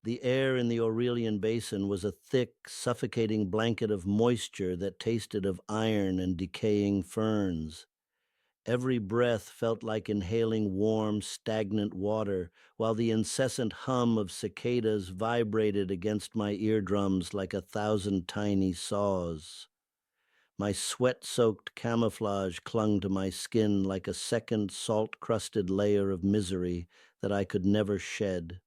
The air in the Aurelian Basin was a thick, suffocating blanket of moisture that tasted of iron and decaying ferns. Every breath felt like inhaling warm, stagnant water, while the incessant hum of cicadas vibrated against my eardrums like 1,000 tiny saws. My sweat-soaked camouflage clung to my skin like a second salt-crusted layer of misery that I could never shed.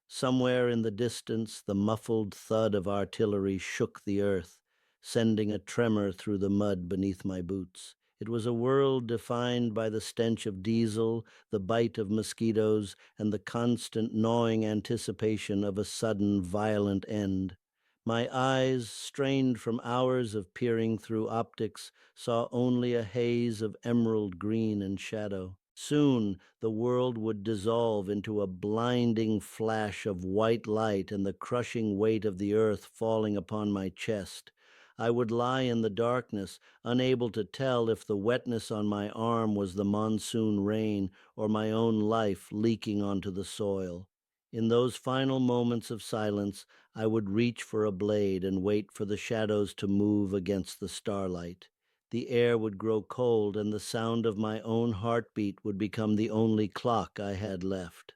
Somewhere in the distance, the muffled thud of artillery shook the earth, sending a tremor through the mud beneath my boots. It was a world defined by the stench of diesel, the bite of mosquitoes, and the constant gnawing anticipation of a sudden, violent end. My eyes, strained from hours of peering through optics, saw only a haze of emerald green and shadow. Soon the world would dissolve into a blinding flash of white light and the crushing weight of the earth falling upon my chest. I would lie in the darkness, unable to tell if the wetness on my arm was the monsoon rain or my own life leaking onto the soil. In those final moments of silence, I would reach for a blade and wait for the shadows to move against the starlight. The air would grow cold, and the sound of my own heartbeat would become the only clock I had left.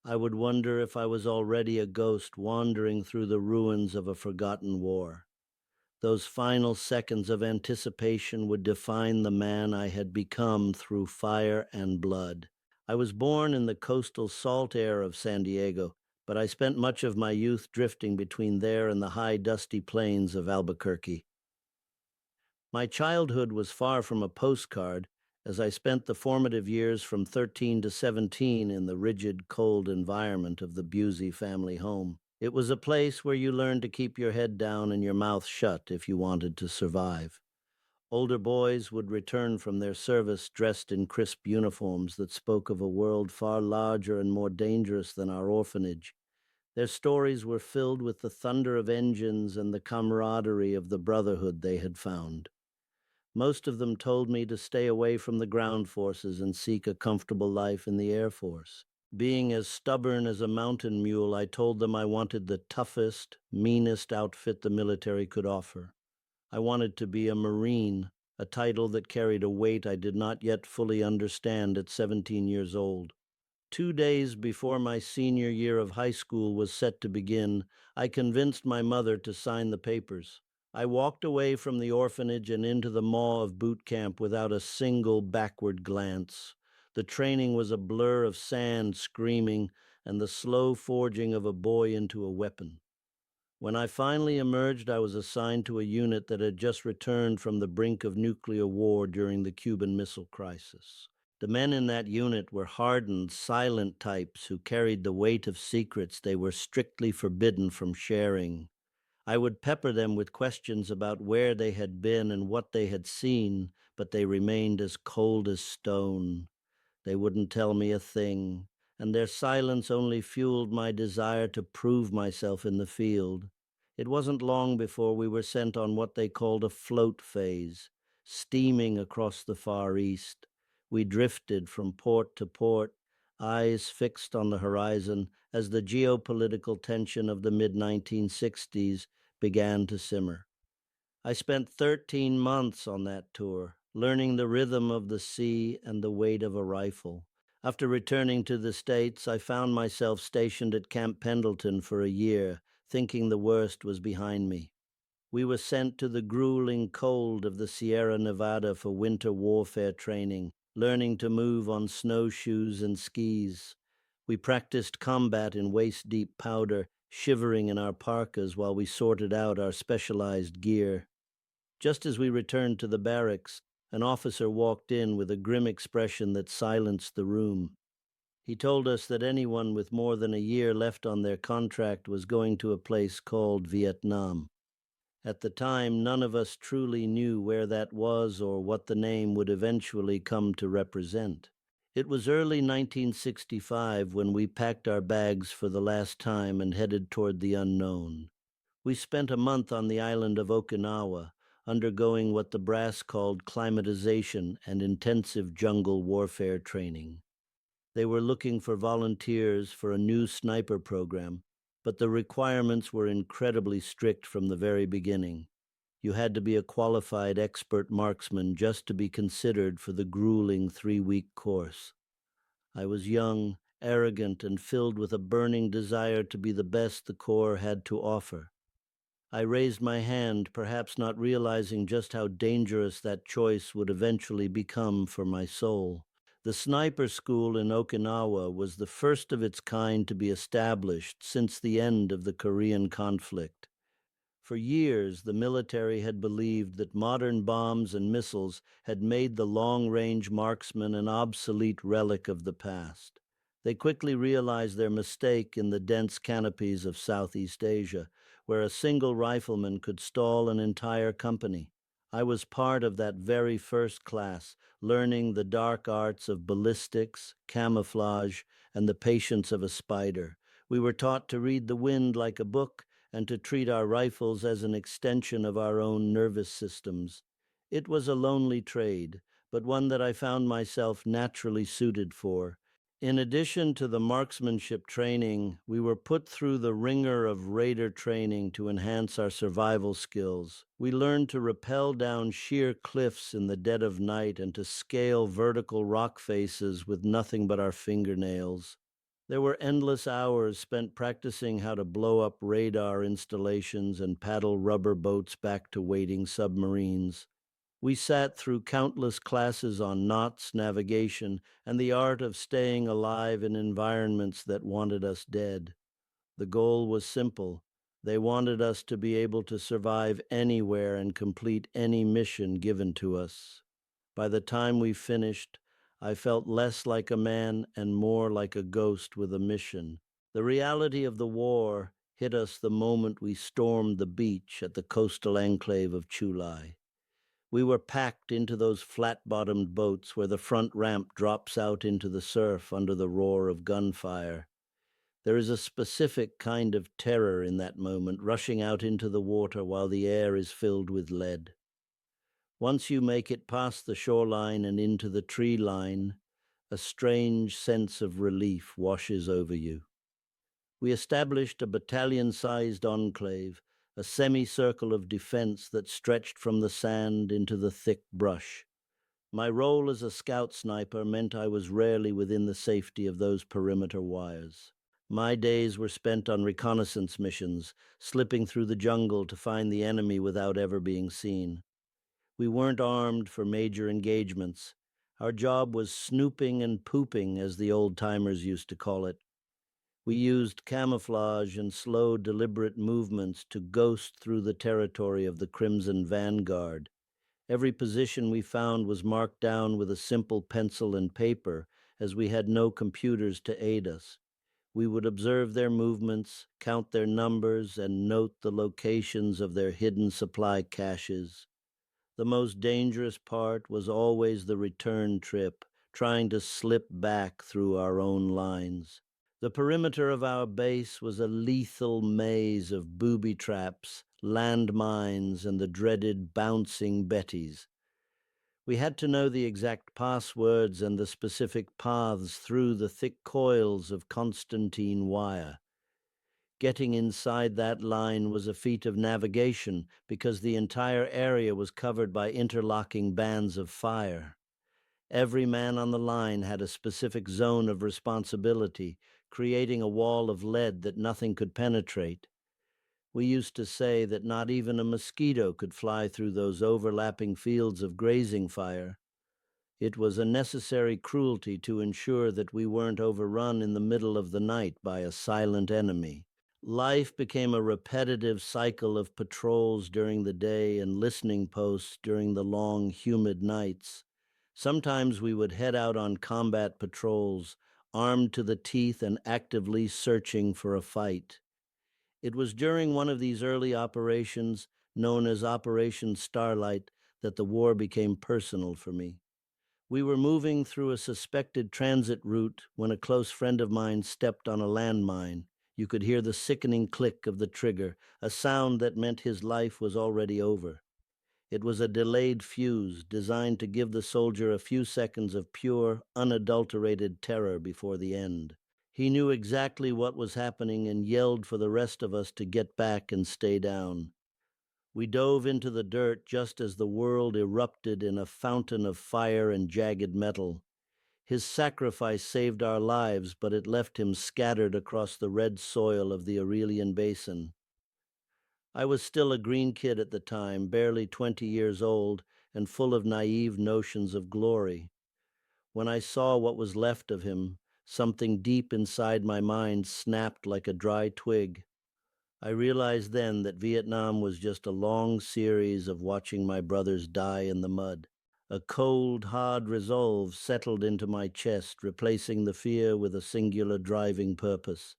I would wonder if I was already a ghost wandering through the ruins of a forgotten war. Those final seconds of anticipation would define the man I had become through fire and blood. I was born in the coastal salt air of San Diego, but I spent much of my youth drifting between there and the high dusty plains of Albuquerque. My childhood was far from a postcard, as I spent the formative years from 13 to 17 in the rigid, cold environment of the Busey family home. It was a place where you learned to keep your head down and your mouth shut if you wanted to survive. Older boys would return from their service dressed in crisp uniforms that spoke of a world far larger and more dangerous than our orphanage. Their stories were filled with the thunder of engines and the camaraderie of the brotherhood they had found. Most of them told me to stay away from the ground forces and seek a comfortable life in the Air Force. Being as stubborn as a mountain mule, I told them I wanted the toughest, meanest outfit the military could offer. I wanted to be a Marine, a title that carried a weight I did not yet fully understand at 17 years old. 2 days before my senior year of high school was set to begin, I convinced my mother to sign the papers. I walked away from the orphanage and into the maw of boot camp without a single backward glance. The training was a blur of sand screaming and the slow forging of a boy into a weapon. When I finally emerged, I was assigned to a unit that had just returned from the brink of nuclear war during the Cuban Missile Crisis. The men in that unit were hardened, silent types who carried the weight of secrets they were strictly forbidden from sharing. I would pepper them with questions about where they had been and what they had seen, but they remained as cold as stone. They wouldn't tell me a thing, and their silence only fueled my desire to prove myself in the field. It wasn't long before we were sent on what they called a float phase, steaming across the Far East. We drifted from port to port, eyes fixed on the horizon as the geopolitical tension of the mid-1960s began to simmer. I spent 13 months on that tour, learning the rhythm of the sea and the weight of a rifle. After returning to the States, I found myself stationed at Camp Pendleton for a year, thinking the worst was behind me. We were sent to the grueling cold of the Sierra Nevada for winter warfare training, learning to move on snowshoes and skis. We practiced combat in waist-deep powder, shivering in our parkas while we sorted out our specialized gear. Just as we returned to the barracks, an officer walked in with a grim expression that silenced the room. He told us that anyone with more than a year left on their contract was going to a place called Vietnam. At the time, none of us truly knew where that was or what the name would eventually come to represent. It was early 1965 when we packed our bags for the last time and headed toward the unknown. We spent a month on the island of Okinawa, undergoing what the brass called climatization and intensive jungle warfare training. They were looking for volunteers for a new sniper program, but the requirements were incredibly strict from the very beginning. You had to be a qualified expert marksman just to be considered for the grueling 3-week course. I was young, arrogant, and filled with a burning desire to be the best the Corps had to offer. I raised my hand, perhaps not realizing just how dangerous that choice would eventually become for my soul. The sniper school in Okinawa was the first of its kind to be established since the end of the Korean conflict. For years, the military had believed that modern bombs and missiles had made the long-range marksman an obsolete relic of the past. They quickly realized their mistake in the dense canopies of Southeast Asia, where a single rifleman could stall an entire company. I was part of that very first class, learning the dark arts of ballistics, camouflage, and the patience of a spider. We were taught to read the wind like a book and to treat our rifles as an extension of our own nervous systems. It was a lonely trade, but one that I found myself naturally suited for. In addition to the marksmanship training, we were put through the ringer of raider training to enhance our survival skills. We learned to rappel down sheer cliffs in the dead of night and to scale vertical rock faces with nothing but our fingernails. There were endless hours spent practicing how to blow up radar installations and paddle rubber boats back to waiting submarines. We sat through countless classes on knots, navigation, and the art of staying alive in environments that wanted us dead. The goal was simple. They wanted us to be able to survive anywhere and complete any mission given to us. By the time we finished, I felt less like a man and more like a ghost with a mission. The reality of the war hit us the moment we stormed the beach at the coastal enclave of Chulai. We were packed into those flat-bottomed boats where the front ramp drops out into the surf under the roar of gunfire. There is a specific kind of terror in that moment, rushing out into the water while the air is filled with lead. Once you make it past the shoreline and into the tree line, a strange sense of relief washes over you. We established a battalion-sized enclave, a semicircle of defense that stretched from the sand into the thick brush. My role as a scout sniper meant I was rarely within the safety of those perimeter wires. My days were spent on reconnaissance missions, slipping through the jungle to find the enemy without ever being seen. We weren't armed for major engagements. Our job was snooping and pooping, as the old-timers used to call it. We used camouflage and slow, deliberate movements to ghost through the territory of the Crimson Vanguard. Every position we found was marked down with a simple pencil and paper, as we had no computers to aid us. We would observe their movements, count their numbers, and note the locations of their hidden supply caches. The most dangerous part was always the return trip, trying to slip back through our own lines. The perimeter of our base was a lethal maze of booby traps, landmines, and the dreaded bouncing Betties. We had to know the exact passwords and the specific paths through the thick coils of Constantine wire. Getting inside that line was a feat of navigation because the entire area was covered by interlocking bands of fire. Every man on the line had a specific zone of responsibility, creating a wall of lead that nothing could penetrate. We used to say that not even a mosquito could fly through those overlapping fields of grazing fire. It was a necessary cruelty to ensure that we weren't overrun in the middle of the night by a silent enemy. Life became a repetitive cycle of patrols during the day and listening posts during the long, humid nights. Sometimes we would head out on combat patrols, armed to the teeth and actively searching for a fight. It was during one of these early operations, known as Operation Starlight, that the war became personal for me. We were moving through a suspected transit route when a close friend of mine stepped on a landmine. You could hear the sickening click of the trigger, a sound that meant his life was already over. It was a delayed fuse designed to give the soldier a few seconds of pure, unadulterated terror before the end. He knew exactly what was happening and yelled for the rest of us to get back and stay down. We dove into the dirt just as the world erupted in a fountain of fire and jagged metal. His sacrifice saved our lives, but it left him scattered across the red soil of the Aurelian Basin. I was still a green kid at the time, barely 20 years old, and full of naive notions of glory. When I saw what was left of him, something deep inside my mind snapped like a dry twig. I realized then that Vietnam was just a long series of watching my brothers die in the mud. A cold, hard resolve settled into my chest, replacing the fear with a singular driving purpose.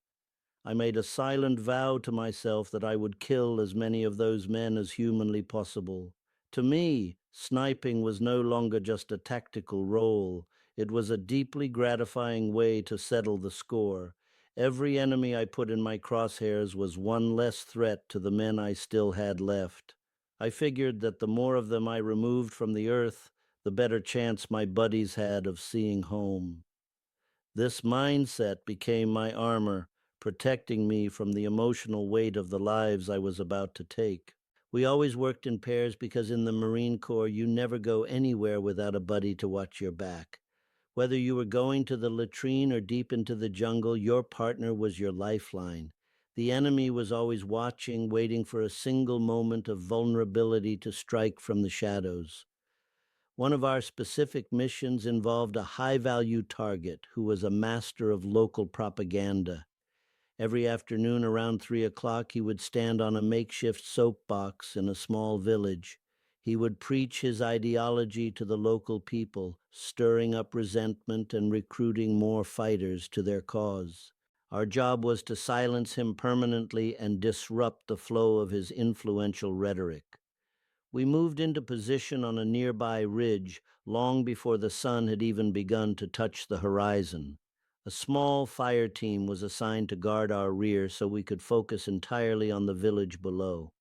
I made a silent vow to myself that I would kill as many of those men as humanly possible. To me, sniping was no longer just a tactical role. It was a deeply gratifying way to settle the score. Every enemy I put in my crosshairs was one less threat to the men I still had left. I figured that the more of them I removed from the earth, the better chance my buddies had of seeing home. This mindset became my armor, protecting me from the emotional weight of the lives I was about to take. We always worked in pairs because in the Marine Corps you never go anywhere without a buddy to watch your back. Whether you were going to the latrine or deep into the jungle, your partner was your lifeline. The enemy was always watching, waiting for a single moment of vulnerability to strike from the shadows. One of our specific missions involved a high-value target who was a master of local propaganda. Every afternoon around 3 o'clock, he would stand on a makeshift soapbox in a small village. He would preach his ideology to the local people, stirring up resentment and recruiting more fighters to their cause. Our job was to silence him permanently and disrupt the flow of his influential rhetoric. We moved into position on a nearby ridge long before the sun had even begun to touch the horizon. A small fire team was assigned to guard our rear so we could focus entirely on the village below.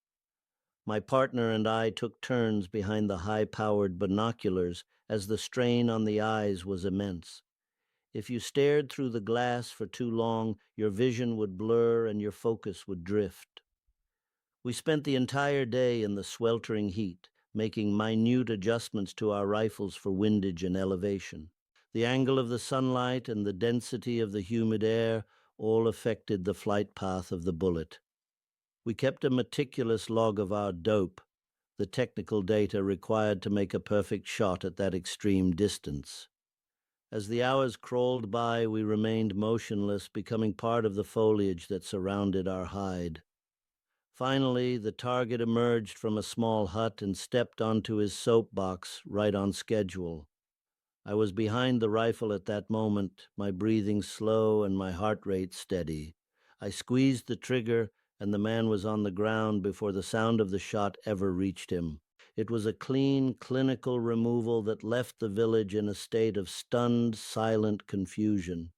My partner and I took turns behind the high-powered binoculars as the strain on the eyes was immense. If you stared through the glass for too long, your vision would blur and your focus would drift. We spent the entire day in the sweltering heat, making minute adjustments to our rifles for windage and elevation. The angle of the sunlight and the density of the humid air all affected the flight path of the bullet. We kept a meticulous log of our dope, the technical data required to make a perfect shot at that extreme distance. As the hours crawled by, we remained motionless, becoming part of the foliage that surrounded our hide. Finally, the target emerged from a small hut and stepped onto his soapbox right on schedule. I was behind the rifle at that moment, my breathing slow and my heart rate steady. I squeezed the trigger, and the man was on the ground before the sound of the shot ever reached him. It was a clean, clinical removal that left the village in a state of stunned, silent confusion.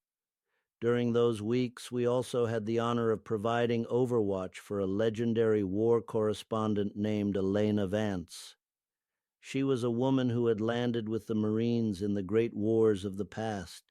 During those weeks, we also had the honor of providing overwatch for a legendary war correspondent named Elena Vance. She was a woman who had landed with the Marines in the great wars of the past.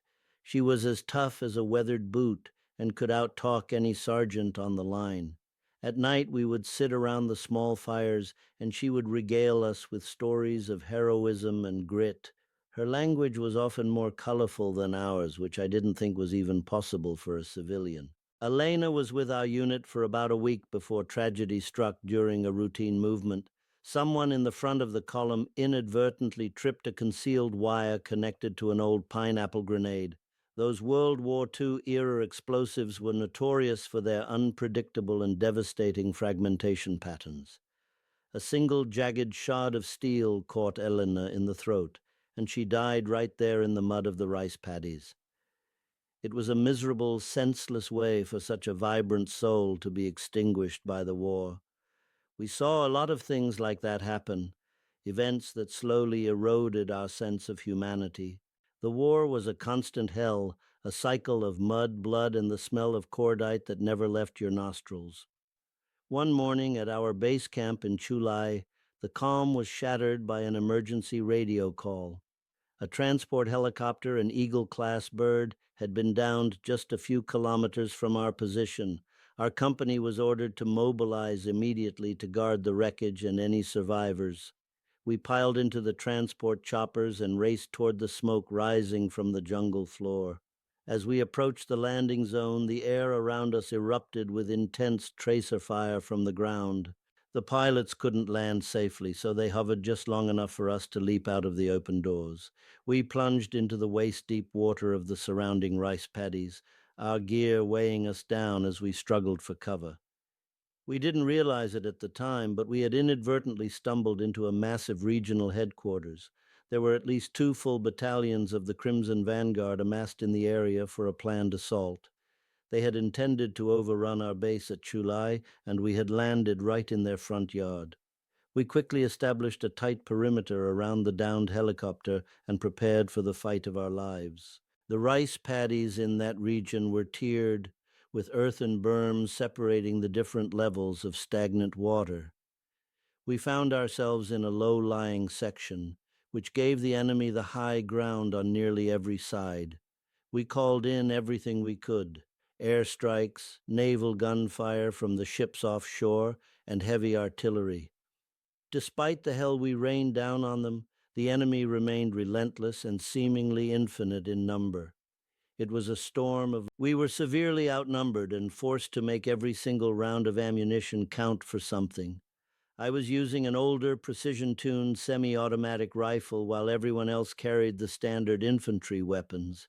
She was as tough as a weathered boot and could outtalk any sergeant on the line. At night, we would sit around the small fires, and she would regale us with stories of heroism and grit. Her language was often more colorful than ours, which I didn't think was even possible for a civilian. Elena was with our unit for about a week before tragedy struck during a routine movement. Someone in the front of the column inadvertently tripped a concealed wire connected to an old pineapple grenade. Those World War II era explosives were notorious for their unpredictable and devastating fragmentation patterns. A single jagged shard of steel caught Elena in the throat, and she died right there in the mud of the rice paddies. It was a miserable, senseless way for such a vibrant soul to be extinguished by the war. We saw a lot of things like that happen, events that slowly eroded our sense of humanity. The war was a constant hell, a cycle of mud, blood, and the smell of cordite that never left your nostrils. One morning at our base camp in Chulai, the calm was shattered by an emergency radio call. A transport helicopter, an Eagle-class bird, had been downed just a few kilometers from our position. Our company was ordered to mobilize immediately to guard the wreckage and any survivors. We piled into the transport choppers and raced toward the smoke rising from the jungle floor. As we approached the landing zone, the air around us erupted with intense tracer fire from the ground. The pilots couldn't land safely, so they hovered just long enough for us to leap out of the open doors. We plunged into the waist-deep water of the surrounding rice paddies, our gear weighing us down as we struggled for cover. We didn't realize it at the time, but we had inadvertently stumbled into a massive regional headquarters. There were at least two full battalions of the Crimson Vanguard amassed in the area for a planned assault. They had intended to overrun our base at Chulai, and we had landed right in their front yard. We quickly established a tight perimeter around the downed helicopter and prepared for the fight of our lives. The rice paddies in that region were tiered, with earthen berms separating the different levels of stagnant water. We found ourselves in a low-lying section, which gave the enemy the high ground on nearly every side. We called in everything we could: airstrikes, naval gunfire from the ships offshore, and heavy artillery. Despite the hell we rained down on them, the enemy remained relentless and seemingly infinite in number. It was a storm of... We were severely outnumbered and forced to make every single round of ammunition count for something. I was using an older, precision-tuned semi-automatic rifle while everyone else carried the standard infantry weapons.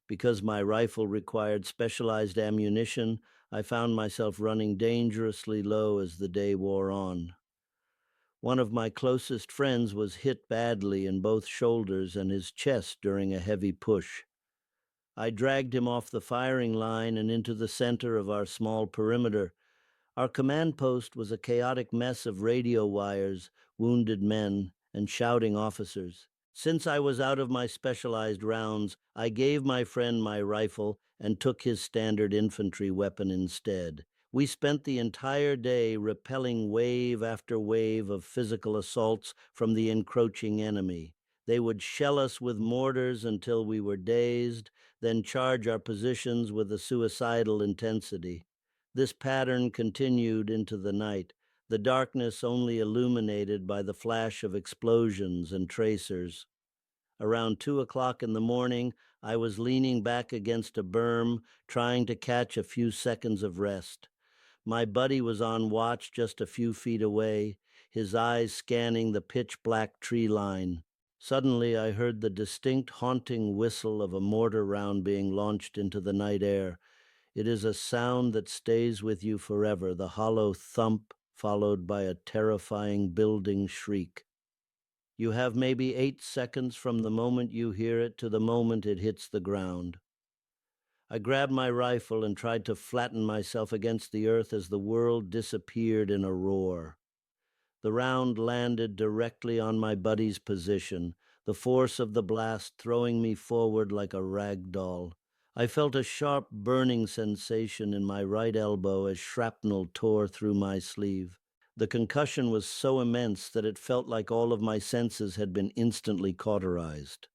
Because my rifle required specialized ammunition, I found myself running dangerously low as the day wore on. One of my closest friends was hit badly in both shoulders and his chest during a heavy push. I dragged him off the firing line and into the center of our small perimeter. Our command post was a chaotic mess of radio wires, wounded men, and shouting officers. Since I was out of my specialized rounds, I gave my friend my rifle and took his standard infantry weapon instead. We spent the entire day repelling wave after wave of physical assaults from the encroaching enemy. They would shell us with mortars until we were dazed, then charge our positions with a suicidal intensity. This pattern continued into the night, the darkness only illuminated by the flash of explosions and tracers. Around 2 o'clock in the morning, I was leaning back against a berm, trying to catch a few seconds of rest. My buddy was on watch just a few feet away, his eyes scanning the pitch-black tree line. Suddenly, I heard the distinct, haunting whistle of a mortar round being launched into the night air. It is a sound that stays with you forever, the hollow thump followed by a terrifying building shriek. You have maybe 8 seconds from the moment you hear it to the moment it hits the ground. I grabbed my rifle and tried to flatten myself against the earth as the world disappeared in a roar. The round landed directly on my buddy's position, the force of the blast throwing me forward like a rag doll. I felt a sharp burning sensation in my right elbow as shrapnel tore through my sleeve. The concussion was so immense that it felt like all of my senses had been instantly cauterized.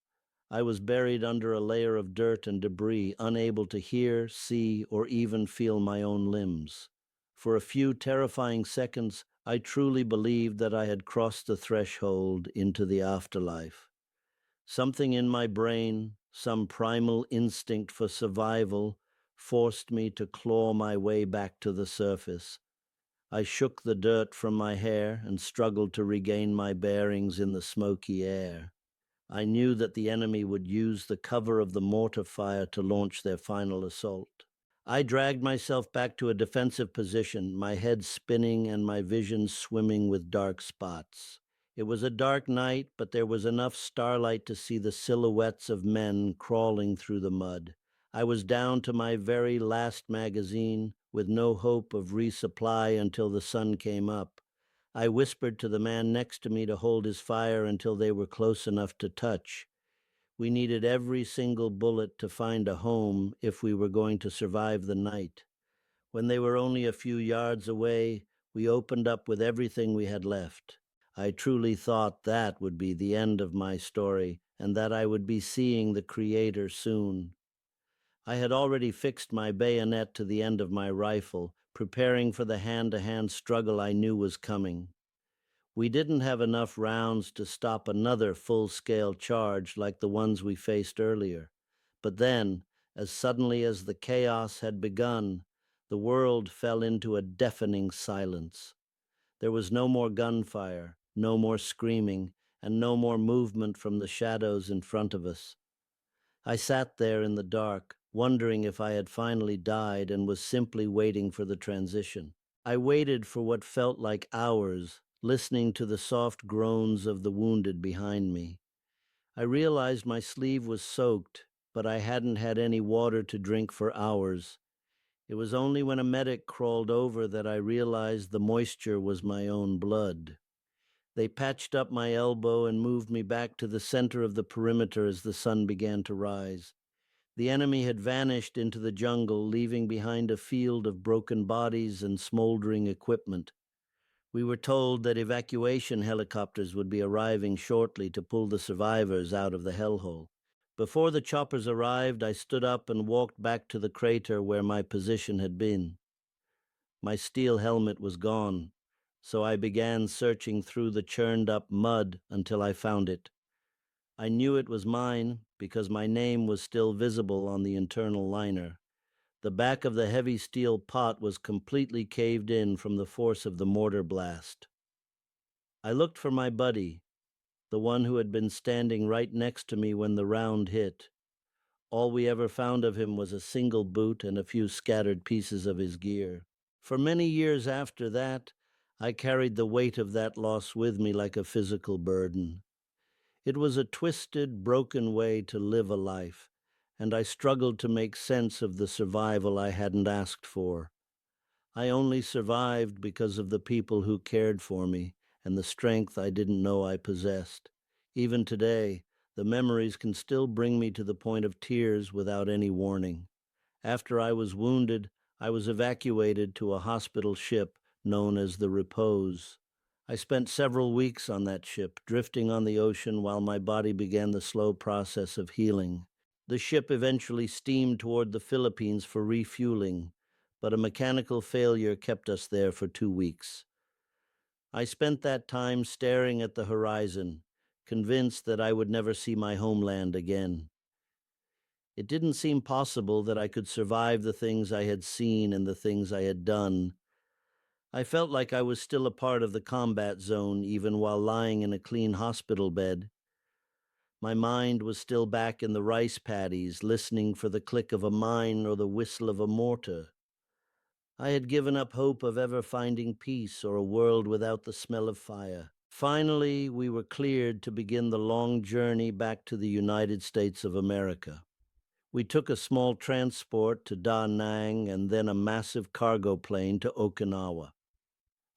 I was buried under a layer of dirt and debris, unable to hear, see, or even feel my own limbs. For a few terrifying seconds, I truly believed that I had crossed the threshold into the afterlife. Something in my brain, some primal instinct for survival, forced me to claw my way back to the surface. I shook the dirt from my hair and struggled to regain my bearings in the smoky air. I knew that the enemy would use the cover of the mortar fire to launch their final assault. I dragged myself back to a defensive position, my head spinning and my vision swimming with dark spots. It was a dark night, but there was enough starlight to see the silhouettes of men crawling through the mud. I was down to my very last magazine, with no hope of resupply until the sun came up. I whispered to the man next to me to hold his fire until they were close enough to touch. We needed every single bullet to find a home if we were going to survive the night. When they were only a few yards away, we opened up with everything we had left. I truly thought that would be the end of my story, and that I would be seeing the Creator soon. I had already fixed my bayonet to the end of my rifle, preparing for the hand-to-hand struggle I knew was coming. We didn't have enough rounds to stop another full-scale charge like the ones we faced earlier. But then, as suddenly as the chaos had begun, the world fell into a deafening silence. There was no more gunfire, no more screaming, and no more movement from the shadows in front of us. I sat there in the dark, wondering if I had finally died and was simply waiting for the transition. I waited for what felt like hours, listening to the soft groans of the wounded behind me. I realized my sleeve was soaked, but I hadn't had any water to drink for hours. It was only when a medic crawled over that I realized the moisture was my own blood. They patched up my elbow and moved me back to the center of the perimeter as the sun began to rise. The enemy had vanished into the jungle, leaving behind a field of broken bodies and smoldering equipment. We were told that evacuation helicopters would be arriving shortly to pull the survivors out of the hellhole. Before the choppers arrived, I stood up and walked back to the crater where my position had been. My steel helmet was gone, so I began searching through the churned-up mud until I found it. I knew it was mine because my name was still visible on the internal liner. The back of the heavy steel pot was completely caved in from the force of the mortar blast. I looked for my buddy, the one who had been standing right next to me when the round hit. All we ever found of him was a single boot and a few scattered pieces of his gear. For many years after that, I carried the weight of that loss with me like a physical burden. It was a twisted, broken way to live a life, and I struggled to make sense of the survival I hadn't asked for. I only survived because of the people who cared for me and the strength I didn't know I possessed. Even today, the memories can still bring me to the point of tears without any warning. After I was wounded, I was evacuated to a hospital ship known as the Repose. I spent several weeks on that ship, drifting on the ocean while my body began the slow process of healing. The ship eventually steamed toward the Philippines for refueling, but a mechanical failure kept us there for 2 weeks. I spent that time staring at the horizon, convinced that I would never see my homeland again. It didn't seem possible that I could survive the things I had seen and the things I had done. I felt like I was still a part of the combat zone even while lying in a clean hospital bed. My mind was still back in the rice paddies, listening for the click of a mine or the whistle of a mortar. I had given up hope of ever finding peace or a world without the smell of fire. Finally, we were cleared to begin the long journey back to the United States of America. We took a small transport to Da Nang and then a massive cargo plane to Okinawa.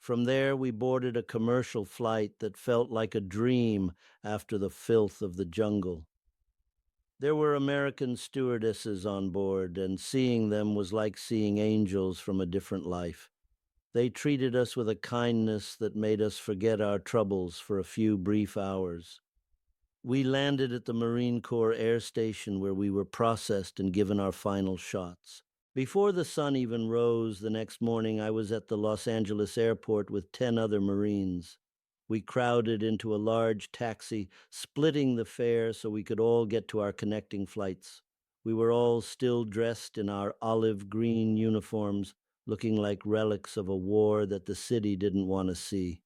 From there, we boarded a commercial flight that felt like a dream after the filth of the jungle. There were American stewardesses on board, and seeing them was like seeing angels from a different life. They treated us with a kindness that made us forget our troubles for a few brief hours. We landed at the Marine Corps Air Station where we were processed and given our final shots. Before the sun even rose the next morning, I was at the Los Angeles airport with 10 other Marines. We crowded into a large taxi, splitting the fare so we could all get to our connecting flights. We were all still dressed in our olive green uniforms, looking like relics of a war that the city didn't want to see.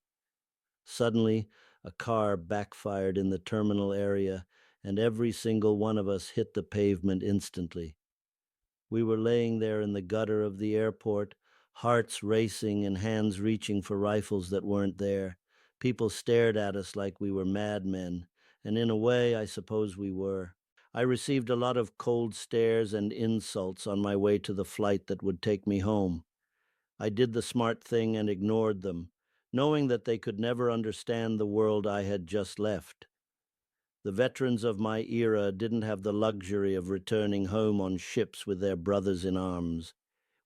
Suddenly, a car backfired in the terminal area, and every single one of us hit the pavement instantly. We were laying there in the gutter of the airport, hearts racing and hands reaching for rifles that weren't there. People stared at us like we were madmen, and in a way, I suppose we were. I received a lot of cold stares and insults on my way to the flight that would take me home. I did the smart thing and ignored them, knowing that they could never understand the world I had just left. The veterans of my era didn't have the luxury of returning home on ships with their brothers in arms.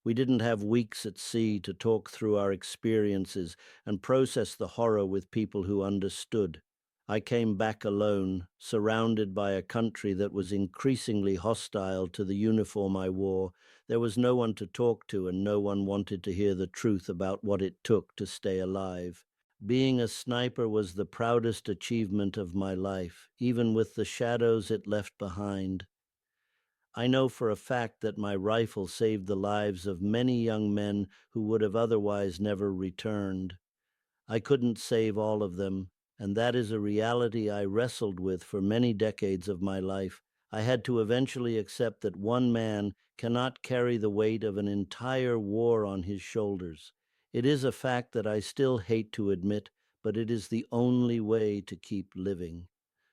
We didn't have weeks at sea to talk through our experiences and process the horror with people who understood. I came back alone, surrounded by a country that was increasingly hostile to the uniform I wore. There was no one to talk to, and no one wanted to hear the truth about what it took to stay alive. Being a sniper was the proudest achievement of my life, even with the shadows it left behind. I know for a fact that my rifle saved the lives of many young men who would have otherwise never returned. I couldn't save all of them, and that is a reality I wrestled with for many decades of my life. I had to eventually accept that one man cannot carry the weight of an entire war on his shoulders. It is a fact that I still hate to admit, but it is the only way to keep living.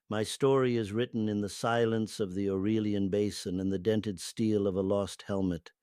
My story is written in the silence of the Aurelian Basin and the dented steel of a lost helmet.